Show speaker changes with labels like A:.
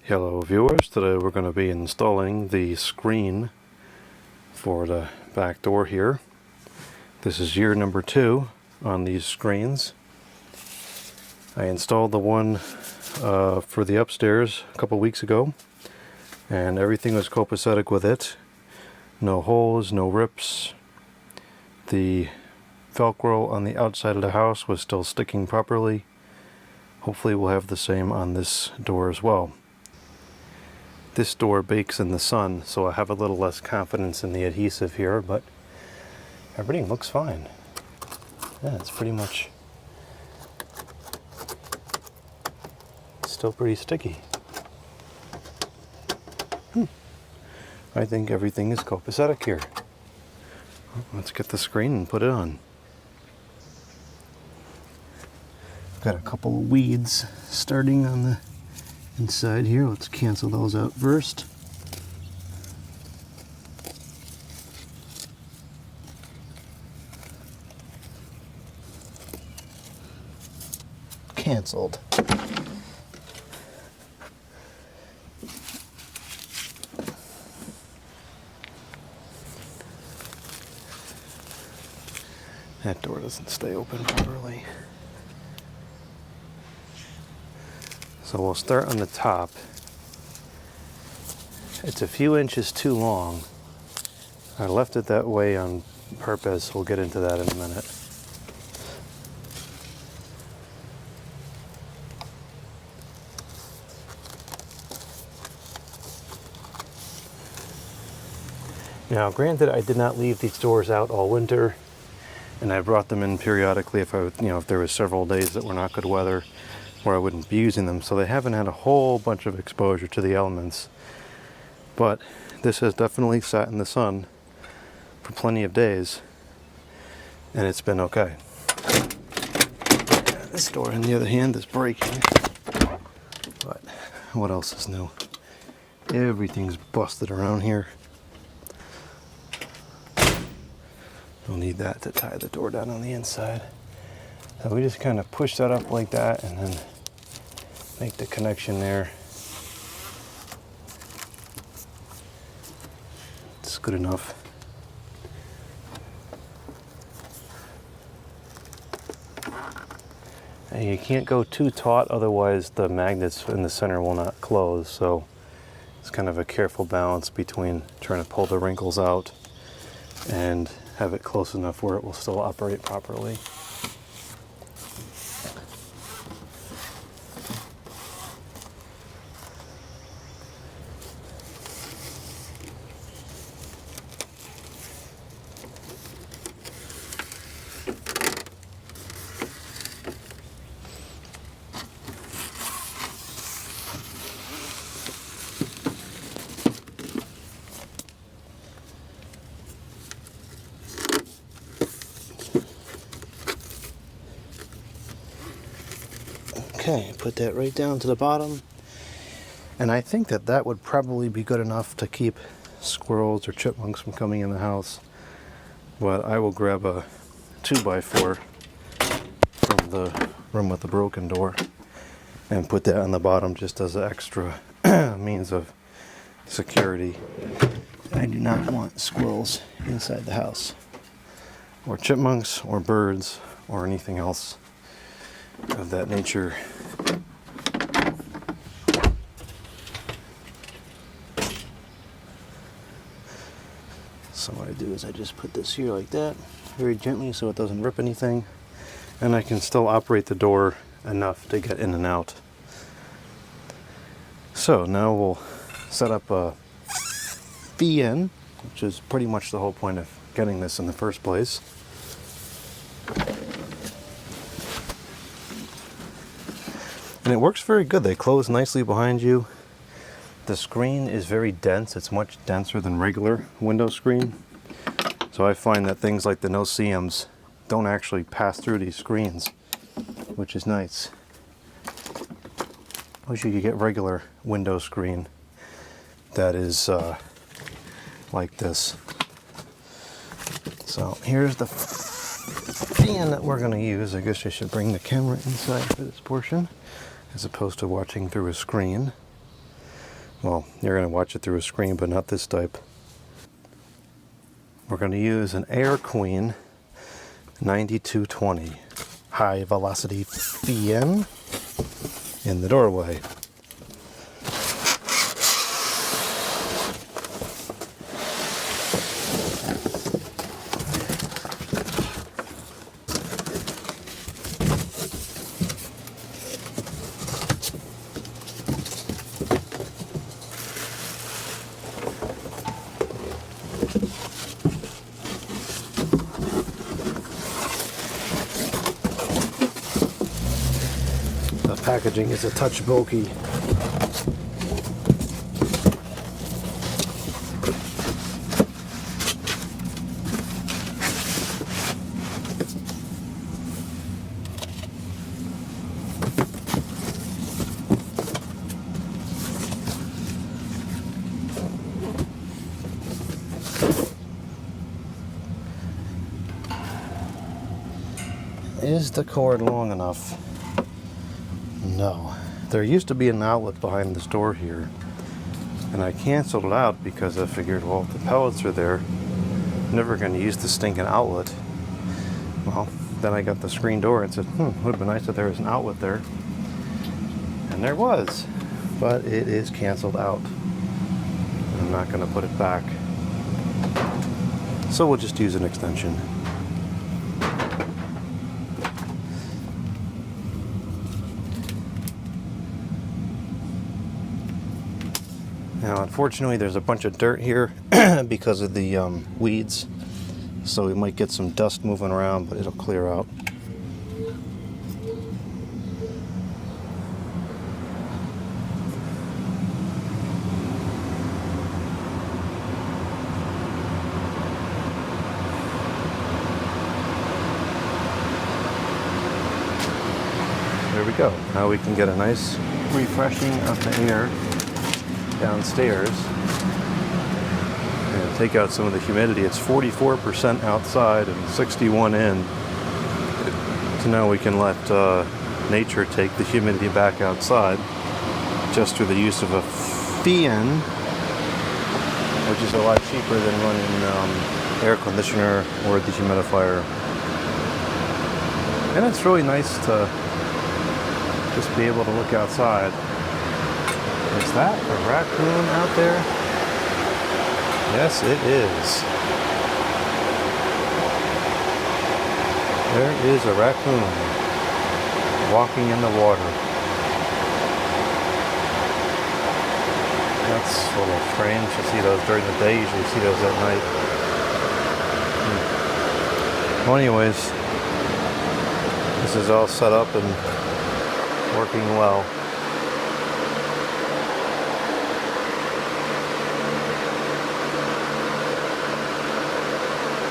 A: Hello viewers, today we're going to be installing the screen for the back door here. This is year number 2 on these screens. I installed the one for the upstairs a couple weeks ago, and everything was copacetic with it. No holes, no rips. The Velcro on the outside of the house was still sticking properly. Hopefully we'll have the same on this door as well. This door bakes in the sun, so I have a little less confidence in the adhesive here, but everything looks fine. Yeah, it's pretty much still pretty sticky. I think everything is copacetic here. Let's get the screen and put it on. Got a couple of weeds starting on the inside here. Let's cancel those out first. Canceled. That door doesn't stay open properly. So we'll start on the top. It's a few inches too long. I left it that way on purpose. We'll get into that in a minute. Now, granted, I did not leave these doors out all winter, and I brought them in periodically if if there was several days that were not good weather, where I wouldn't be using them, so they haven't had a whole bunch of exposure to the elements. But this has definitely sat in the sun for plenty of days, and it's been okay. This door, on the other hand, is breaking. But what else is new? Everything's busted around here. We'll need that to tie the door down on the inside. So we just kind of push that up like that and then make the connection there. It's good enough. And you can't go too taut, otherwise the magnets in the center will not close. So it's kind of a careful balance between trying to pull the wrinkles out and have it close enough where it will still operate properly. Okay, put that right down to the bottom. And I think that that would probably be good enough to keep squirrels or chipmunks from coming in the house. But I will grab a 2x4 from the room with the broken door and put that on the bottom just as an extra means of security. I do not want squirrels inside the house, or chipmunks, or birds, or anything else of that nature. So what I do is I just put this here like that, very gently so it doesn't rip anything, and I can still operate the door enough to get in and out. So now we'll set up a VN, which is pretty much the whole point of getting this in the first place. And it works very good. They close nicely behind you. The screen is very dense. It's much denser than regular window screen. So I find that things like the no-see-ums don't actually pass through these screens, which is nice. I wish you could get regular window screen that is like this. So here's the fan that we're going to use. I guess I should bring the camera inside for this portion, as opposed to watching through a screen. Well, you're going to watch it through a screen, but not this type. We're going to use an Air Queen 9220 high velocity fan in the doorway. The packaging is a touch bulky. Is the cord long enough? No. There used to be an outlet behind this door here, and I canceled it out because I figured, well, if the pellets are there, I'm never going to use the stinking outlet. Well, then I got the screen door and said, would have been nice if there was an outlet there. And there was, but it is canceled out. I'm not going to put it back. So we'll just use an extension. Now, unfortunately, there's a bunch of dirt here because of the weeds, so we might get some dust moving around, but it'll clear out. There we go. Now we can get a nice refreshing of the air downstairs and take out some of the humidity. It's 44% outside and 61 in. So now we can let nature take the humidity back outside just through the use of a fan, which is a lot cheaper than running air conditioner or the humidifier. And it's really nice to just be able to look outside. Is that a raccoon out there? Yes, it is. There is a raccoon walking in the water. That's a little strange to see those during the day. Usually see those at night. Well, anyways, this is all set up and working well.